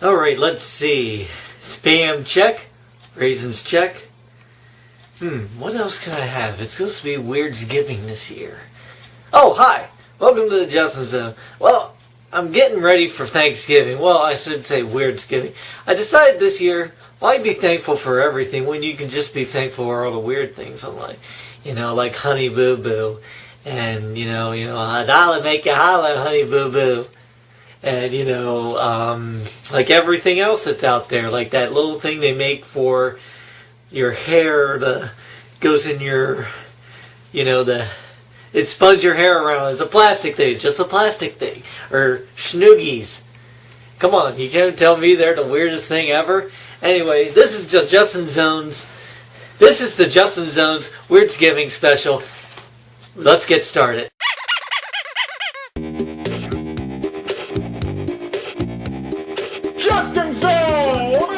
Alright, let's see. Spam check. Raisins check. What else can I have? It's supposed to be Weirdsgiving this year. Oh, hi! Welcome to the Justin Zone. Well, I'm getting ready for Thanksgiving. Well, I should say Weirdsgiving. I decided this year, why be thankful for everything when you can just be thankful for all the weird things in life? You know, like Honey Boo Boo. And, you know, a dollar make you holler, Honey Boo Boo. And, like everything else that's out there, like that little thing they make for your hair that goes in your, it spins your hair around. It's a plastic thing, just a plastic thing. Or Schnoogies. Come on, you can't tell me they're the weirdest thing ever. Anyway, this is just Justin Zone's, this is the Justin Zone's Weirdsgiving special. Let's get started. Justin Zone!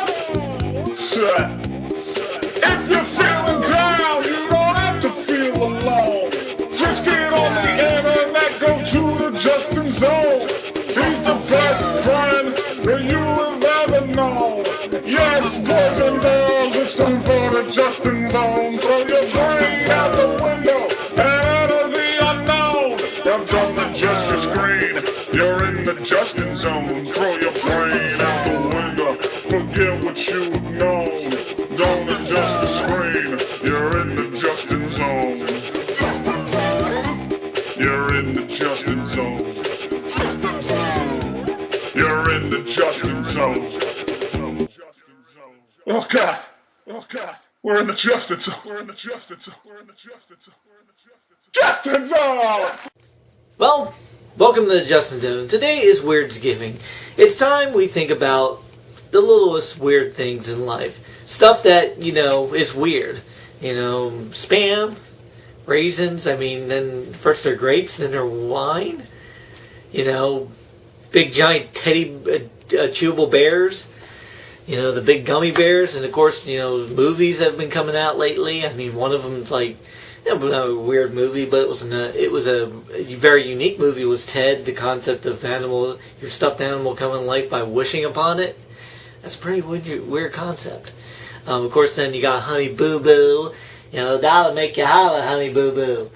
If you're feeling down, you don't have to feel alone. Just get on the internet, go to the Justin Zone. He's the best friend that you have ever known. Yes, boys and girls, it's time for the Justin Zone. Throw your brain out the window and enter the unknown. Now don't adjust your screen, you're in the Justin Zone. Throw your brain out the window, forget what you've known. Don't adjust the screen, you're in the Justin Zone. You're in the Justin Zone. You're in the Justin Zone. Oh God, oh God, we're in the Justin Zone. We're in the Justin Zone. We're in the Justin Zone. We're in the Justin Zone. Well, welcome to the Justin Zone. Today is Weirdsgiving. It's time we think about the littlest weird things in life. Stuff that, is weird. Spam, raisins, then first they're grapes, then they're wine. Big giant teddy, chewable bears. The big gummy bears. And of course, movies have been coming out lately. One of them's like, not a weird movie, but it was a very unique movie. It was Ted, the concept of your stuffed animal coming to life by wishing upon it. That's a pretty weird concept. Of course, then you got Honey Boo Boo. That'll make you holler, Honey Boo Boo.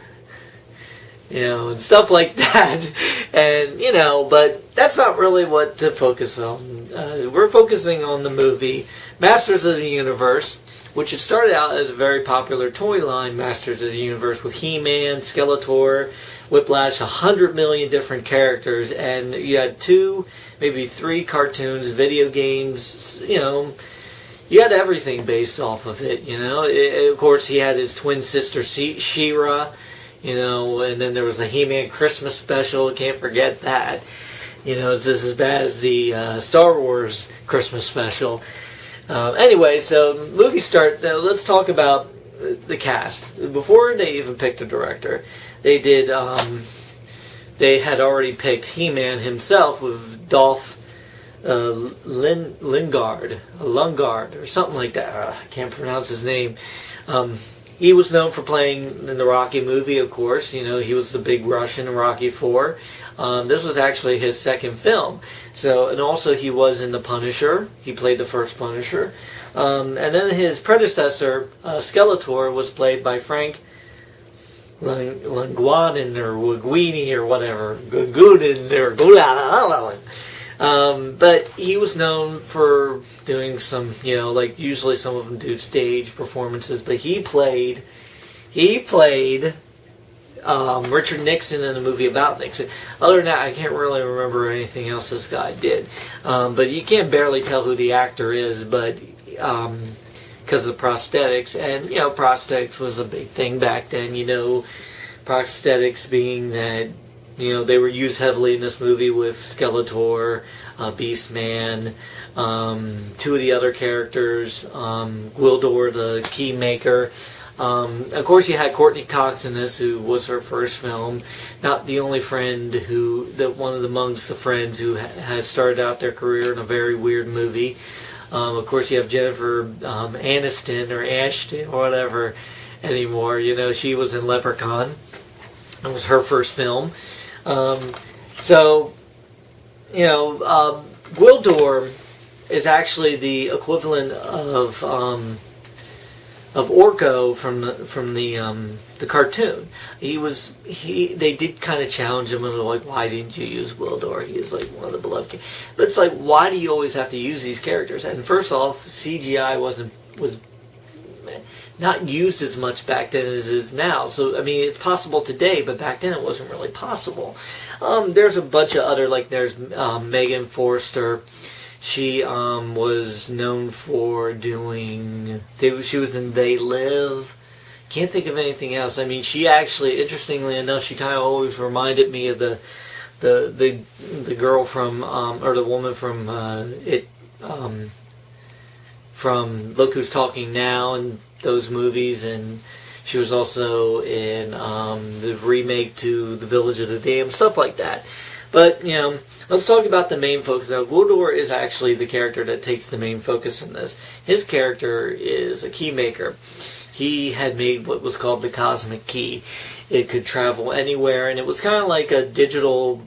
And stuff like that. And, but that's not really what to focus on. We're focusing on the movie Masters of the Universe, which had started out as a very popular toy line, Masters of the Universe, with He-Man, Skeletor, Whiplash, 100 million different characters, and you had 2, maybe 3 cartoons, video games, you had everything based off of it, Of course, he had his twin sister, She-Ra, and then there was a He-Man Christmas special, can't forget that. It's just as bad as the Star Wars Christmas special. Anyway, so movie start. Let's talk about the cast. Before they even picked a director, they did. They had already picked He-Man himself with Dolph Lungren, or something like that. I can't pronounce his name. He was known for playing in the Rocky movie, of course. He was the big Russian in Rocky IV. This was actually his second film. And also he was in The Punisher. He played the first Punisher. And then his predecessor, Skeletor, was played by Frank Lungren or Wiguini or whatever. Gudin or Gulan. But he was known for doing some, usually some of them do stage performances, but he played Richard Nixon in a movie about Nixon. Other than that, I can't really remember anything else this guy did. But you can barely tell who the actor is, but because of prosthetics. And, prosthetics was a big thing back then, prosthetics being that, they were used heavily in this movie with Skeletor, Beastman, 2 of the other characters, Gwildor, the key maker. Of course, you had Courtney Cox in this, who was her first film. Not the only friend one of amongst the friends who had started out their career in a very weird movie. Of course, you have Jennifer Aniston or Ashton or whatever anymore. She was in Leprechaun. It was her first film. Gwildor is actually the equivalent of Orko from the cartoon. They did kind of challenge him and like, why didn't you use Wildor? He is like one of the beloved. But it's like, why do you always have to use these characters? And first off, CGI was not used as much back then as it is now. So I mean, it's possible today, but back then it wasn't really possible. There's a bunch of other, like there's Megan Forster. She was known for doing. She was in They Live. Can't think of anything else. I mean, she actually, interestingly enough, she kind of always reminded me of the girl from or the woman from from Look Who's Talking Now and those movies, and she was also in the remake to The Village of the Damned, stuff like that. But, you know, let's talk about the main focus. Now, Gwildor is actually the character that takes the main focus in this. His character is a key maker. He had made what was called the Cosmic Key. It could travel anywhere, and it was kind of like a digital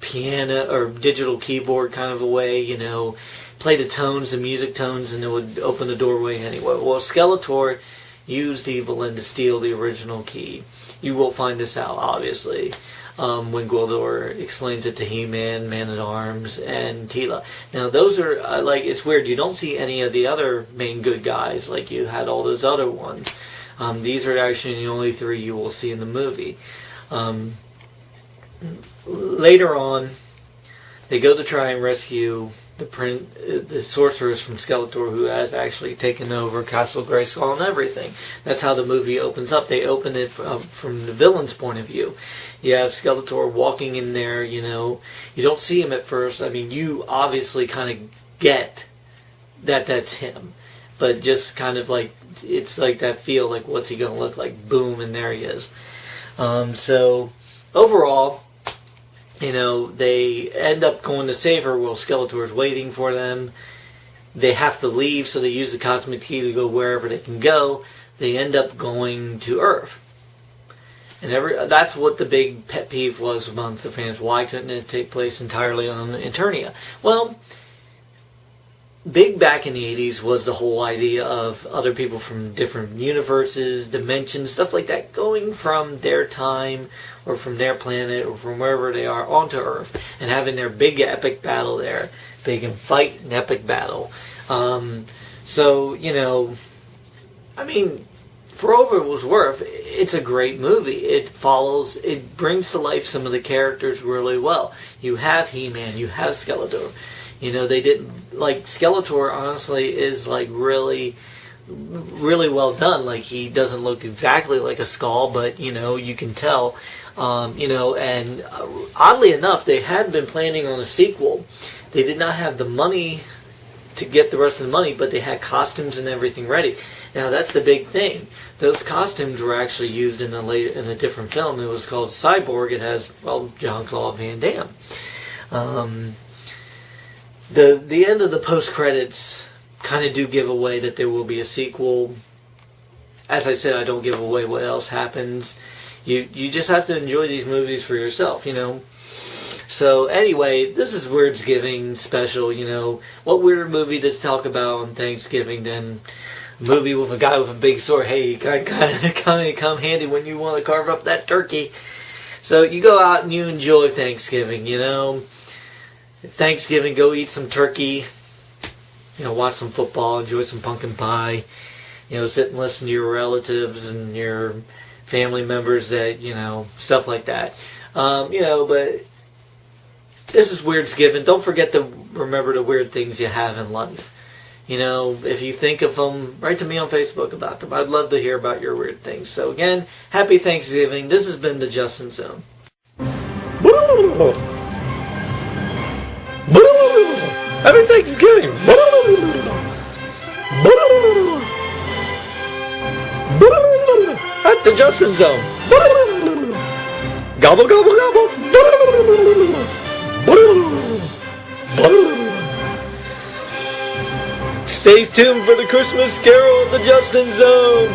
piano or digital keyboard kind of a way, you know, play the tones, the music tones, and it would open the doorway anyway. Well, Skeletor used Evelyn to steal the original key. You will find this out, obviously, when Gwildor explains it to He-Man, Man-at-Arms, and Teela. Now, those are, it's weird. You don't see any of the other main good guys like you had all those other ones. These are actually the only three you will see in the movie. Later on, they go to try and rescue the sorceress from Skeletor, who has actually taken over Castle Grayskull and everything. That's how the movie opens up. They open it from the villain's point of view. You have Skeletor walking in there, you know. You don't see him at first. I mean, you obviously kind of get that that's him. But just kind of like, it's like that feel, like what's he going to look like? Boom, and there he is. So, overall, you know, they end up going to save her while Skeletor's waiting for them. They have to leave, so they use the Cosmic Key to go wherever they can go. They end up going to Earth. And that's what the big pet peeve was amongst the fans. Why couldn't it take place entirely on Eternia? Well, big back in the 80s was the whole idea of other people from different universes, dimensions, stuff like that, going from their time or from their planet or from wherever they are onto Earth and having their big epic battle there. Big and fight and epic battle. So, you know, I mean, for all it was worth, it's a great movie. It brings to life some of the characters really well. You have He-Man, you have Skeletor. You know, they didn't, like, Skeletor, honestly, is, like, really, really well done. Like, he doesn't look exactly like a skull, but, you know, you can tell. You know, and oddly enough, they had been planning on a sequel. They did not have the money to get the rest of the money, but they had costumes and everything ready. Now, that's the big thing. Those costumes were actually used in a different film. It was called Cyborg. It has, well, Jean-Claude Van Damme. The end of the post-credits kind of do give away that there will be a sequel. As I said, I don't give away what else happens. You just have to enjoy these movies for yourself, you know. So anyway, this is Weirdsgiving special, you know. What weirder movie does talk about on Thanksgiving than a movie with a guy with a big sword? Hey, you kind of come handy when you want to carve up that turkey. So you go out and you enjoy Thanksgiving, you know. Thanksgiving, go eat some turkey, you know, watch some football, enjoy some pumpkin pie, you know, sit and listen to your relatives and your family members that, you know, stuff like that. You know, but this is Weirdsgiving. Don't forget to remember the weird things you have in life. You know, if you think of them, write to me on Facebook about them. I'd love to hear about your weird things. So again, happy Thanksgiving. This has been the Justin Zone. Happy Thanksgiving! At the Justin Zone! Gobble, gobble, gobble! Stay tuned for the Christmas Carol at the Justin Zone!